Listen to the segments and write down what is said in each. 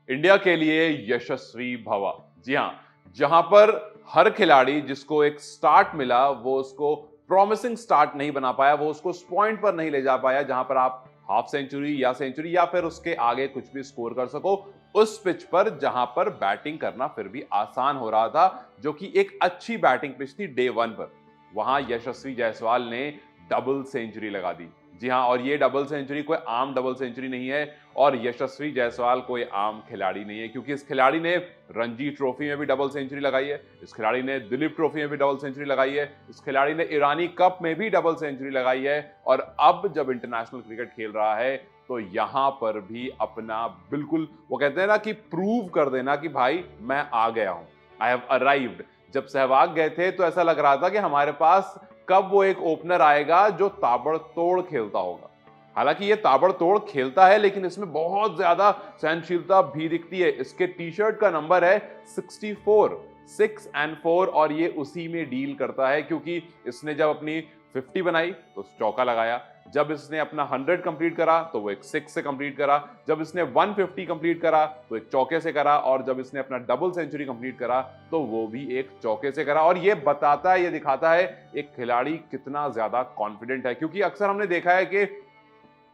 India के लिए यशस्वी भवा। जी हाँ, जहां पर हर खिलाड़ी जिसको एक स्टार्ट मिला वो उसको प्रॉमिसिंग स्टार्ट नहीं बना पाया, वो उसको उस पॉइंट पर नहीं ले जा पाया जहां पर आप हाफ सेंचुरी या फिर उसके आगे कुछ भी स्कोर कर सको, उस पिच पर जहां पर बैटिंग करना फिर भी आसान हो रहा था, जो कि एक अच्छी बैटिंग पिच थी डे वन पर। वहां यशस्वी जायसवाल ने डबल सेंचुरी लगा दी। जी हाँ, और ये डबल सेंचुरी कोई आम डबल सेंचुरी नहीं है, और यशस्वी जायसवाल कोई आम खिलाड़ी नहीं है, क्योंकि इस खिलाड़ी ने रणजी ट्रॉफी में भी डबल सेंचुरी लगाई है, इस खिलाड़ी ने दिलीप ट्रॉफी में भी डबल सेंचुरी लगाई है, इस खिलाड़ी ने ईरानी कप में भी डबल सेंचुरी लगाई है, और अब जब इंटरनेशनल क्रिकेट खेल रहा है तो यहां पर भी अपना बिल्कुल, वो कहते हैं ना कि प्रूव कर देना कि भाई मैं आ गया हूं, आई हैव अराइव्ड। जब सहवाग गए थे तो ऐसा लग रहा था कि हमारे पास कब वो एक ओपनर आएगा जो ताबड़तोड़ खेलता होगा। हालांकि ये ताबड़तोड़ खेलता है, लेकिन इसमें बहुत ज्यादा सहनशीलता भी दिखती है। इसके टी शर्ट का नंबर है 64, 6 and 4, और ये उसी में डील करता है, क्योंकि इसने जब अपनी 50 बनाई तो चौका लगाया, जब इसने अपना 100 कंप्लीट करा तो वो एक 6 से कंप्लीट करा, जब इसने 150 कंप्लीट करा तो एक चौके से करा, और जब इसने अपना डबल सेंचुरी कंप्लीट करा तो वो भी एक चौके से करा। और ये बताता है, ये दिखाता है एक खिलाड़ी कितना ज्यादा कॉन्फिडेंट है, क्योंकि अक्सर हमने देखा है कि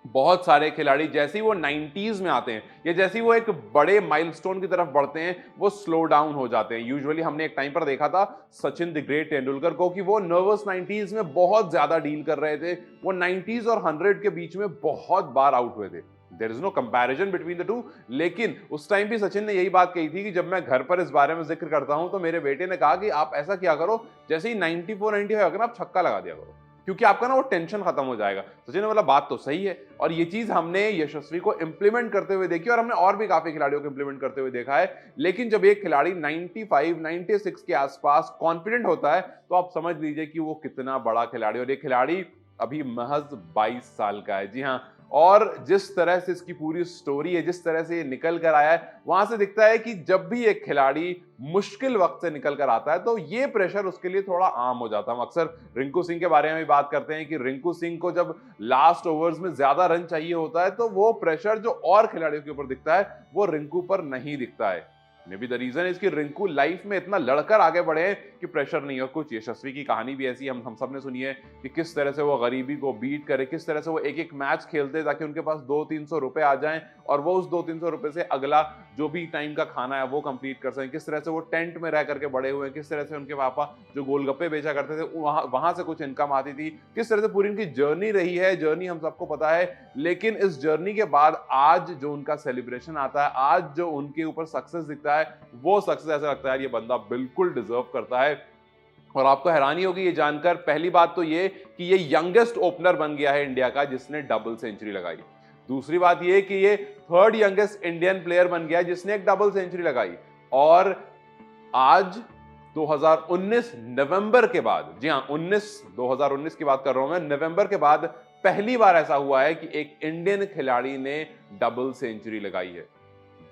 बहुत सारे खिलाड़ी जैसे ही वो 90s में आते हैं या जैसे ही वो एक बड़े माइलस्टोन की तरफ बढ़ते हैं वो स्लो डाउन हो जाते हैं। यूजुअली हमने एक टाइम पर देखा था सचिन द ग्रेट तेंदुलकर को कि वो नर्वस 90s में बहुत ज्यादा डील कर रहे थे, वो 90s और 100 के बीच में बहुत बार आउट हुए थे। There is no comparison between the two, लेकिन उस टाइम भी सचिन ने यही बात कही थी कि जब मैं घर पर इस बारे में जिक्र करता हूं तो मेरे बेटे ने कहा कि आप ऐसा किया करो, जैसे ही 94 95 अगर आप छक्का लगा दिया करो, क्योंकि आपका ना वो टेंशन खत्म हो जाएगा। सचिन ने बोला बात तो सही है, और ये चीज हमने यशस्वी को इंप्लीमेंट करते हुए देखी, और हमने और भी काफी खिलाड़ियों को इंप्लीमेंट करते हुए देखा है। लेकिन जब एक खिलाड़ी 95 96 के आसपास कॉन्फिडेंट होता है तो आप समझ लीजिए कि वो कितना बड़ा खिलाड़ी, और ये खिलाड़ी अभी महज 22 साल का है। जी हाँ, और जिस तरह से इसकी पूरी स्टोरी है, जिस तरह से ये निकल कर आया है, वहां से दिखता है कि जब भी एक खिलाड़ी मुश्किल वक्त से निकल कर आता है तो ये प्रेशर उसके लिए थोड़ा आम हो जाता है। हम अक्सर रिंकू सिंह के बारे में भी बात करते हैं कि रिंकू सिंह को जब लास्ट ओवर्स में ज्यादा रन चाहिए होता है तो वो प्रेशर जो और खिलाड़ियों के ऊपर दिखता है वो रिंकू पर नहीं दिखता है। Maybe the reason is कि रिंकू लाइफ में इतना लड़कर आगे बढ़े हैं कि प्रेशर नहीं है। कुछ यशस्वी की कहानी भी ऐसी हम सब ने सुनी है कि किस तरह से वो गरीबी को बीट करे, किस तरह से वो एक एक मैच खेलते ताकि उनके पास 200-300 रुपए आ जाएं, और वो उस 200-300 रुपए से अगला जो भी टाइम का खाना है वो कंप्लीट कर सकें। किस तरह से वो टेंट में रह करके बड़े हुए, किस तरह से उनके पापा जो गोलगप्पे बेचा करते थे वहां से कुछ इनकम आती थी, किस तरह से पूरी उनकी जर्नी रही है। जर्नी हम सबको पता है, लेकिन इस जर्नी के बाद आज जो उनका सेलिब्रेशन आता है, आज जो उनके ऊपर सक्सेस दिखता है, वो सक्सेस ऐसा लगता है ये बंदा बिल्कुल डिजर्व करता है। और आपको हैरानी होगी ये जानकर, पहली बात तो ये कि ये यंगेस्ट ओपनर बन गया है इंडिया का जिसने डबल सेंचुरी लगाई। दूसरी बात ये कि ये थर्ड यंगेस्ट इंडियन प्लेयर बन गया है जिसने एक डबल सेंचुरी लगाई। और आज 2019 नवंबर के बाद, जी हाँ 2019 की बात कर रहा हूं मैं, नवंबर के बाद पहली बार ऐसा हुआ है कि एक इंडियन खिलाड़ी ने डबल सेंचुरी लगाई है।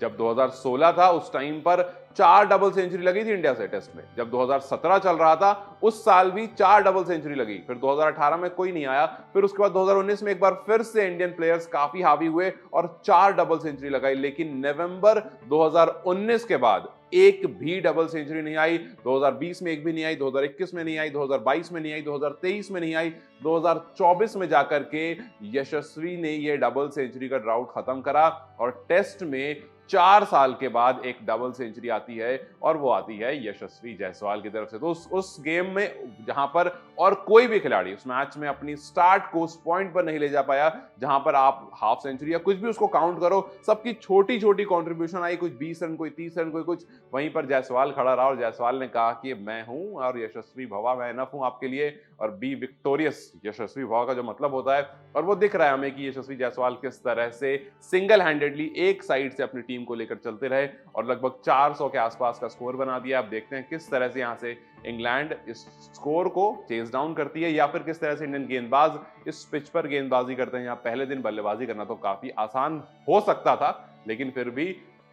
जब 2016 था उस टाइम पर 4 डबल सेंचुरी लगी थी इंडिया से टेस्ट में। जब 2017 चल रहा था उस साल भी 4 डबल सेंचुरी लगी। फिर 2018 में कोई नहीं आया, फिर उसके बाद 2019 में एक बार फिर से इंडियन प्लेयर्स काफी हावी हुए और 4 डबल सेंचुरी लगाई। लेकिन नवंबर 2019 के बाद एक भी डबल सेंचुरी नहीं आई। 2020 में एक भी नहीं आई, 2021 में नहीं आई, 2022 में नहीं आई, 2023 में नहीं आई, 2024 में जाकर के यशस्वी ने ये डबल सेंचुरी का ड्राउट खत्म करा, और टेस्ट में 4 साल के बाद एक डबल सेंचुरी आती है, और वो आती है यशस्वी जायसवाल की तरफ से। तो उस गेम में जहां पर और कोई भी खिलाड़ी उस मैच में अपनी स्टार्ट को उस पॉइंट पर नहीं ले जा पाया जहां पर आप हाफ सेंचुरी या कुछ भी उसको काउंट करो, सबकी छोटी छोटी कंट्रीब्यूशन आई, कुछ 20 रन, कोई 30 रन, कोई कुछ। वहीं पर जायसवाल खड़ा रहा और जायसवाल ने कहा कि मैं हूं और यशस्वी भवा, मैं इनफ हूं आपके लिए, और बी विक्टोरियस। यशस्वी भवा का जो मतलब होता है, और वो दिख रहा है हमें कि यशस्वी जायसवाल किस तरह से सिंगल हैंडेडली एक साइड से अपनी टीम को लेकर चलते रहे और लगभग 400 के आसपास का स्कोर बना दिया। आप देखते हैं किस तरह से यहां से इंग्लैंड इस स्कोर को चेज डाउन करती है, या फिर किस तरह से इंडियन गेंदबाज इस पिच पर गेंदबाजी करते हैं। यहाँ पहले दिन बल्लेबाजी करना तो काफी आसान हो सकता था, लेकिन फिर भी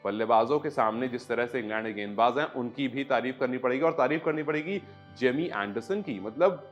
बल्लेबाजों के सामने जिस तरह से इंग्लैंड के गेंदबाज हैं उनकी भी तारीफ करनी पड़ेगी, और तारीफ करनी पड़ेगी जेमी एंडरसन की। मतलब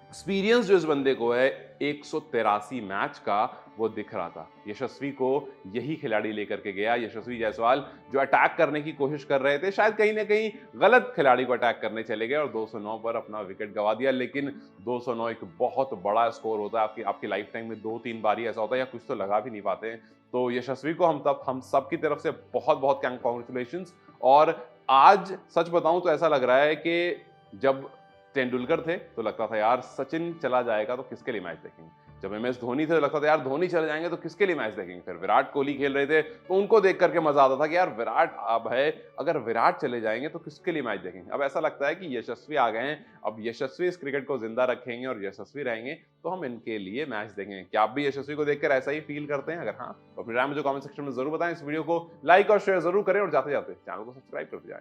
एक्सपीरियंस जो इस बंदे को है 183 मैच का, वो दिख रहा था। यशस्वी को यही खिलाड़ी लेकर के गया। यशस्वी जायसवाल जो अटैक करने की कोशिश कर रहे थे, शायद कहीं ना कहीं गलत खिलाड़ी को अटैक करने चले गए और 209 पर अपना विकेट गंवा दिया। लेकिन 209 एक बहुत बड़ा स्कोर होता है। आपकी आपकी लाइफ टाइम में 2-3 बार ही ऐसा होता है, या कुछ तो लगा भी नहीं पाते हैं। तो यशस्वी को हम सब की तरफ से बहुत बहुत कॉन्ग्रेचुलेशन। और आज सच बताऊं तो ऐसा लग रहा है कि जब तेंदुलकर थे तो लगता था यार सचिन चला जाएगा तो किसके लिए मैच देखेंगे। जब एमएस धोनी थे तो लगता था यार धोनी चले जाएंगे तो किसके लिए मैच देखेंगे। फिर विराट कोहली खेल रहे थे तो उनको देख करके मजा आता था कि यार विराट अब है, अगर विराट चले जाएंगे तो किसके लिए मैच देखेंगे। अब ऐसा लगता है कि यशस्वी आ गए हैं, अब यशस्वी इस क्रिकेट को जिंदा रखेंगे और यशस्वी रहेंगे तो हम इनके लिए मैच देखेंगे। क्या आप भी यशस्वी को देखकर ऐसा ही फील करते हैं? अगर हाँ तो अपने राय मुझे कमेंट सेक्शन में जरूर बताएं। इस वीडियो को लाइक और शेयर जरूर करें और जाते जाते चैनल को सब्सक्राइब करते जाएं।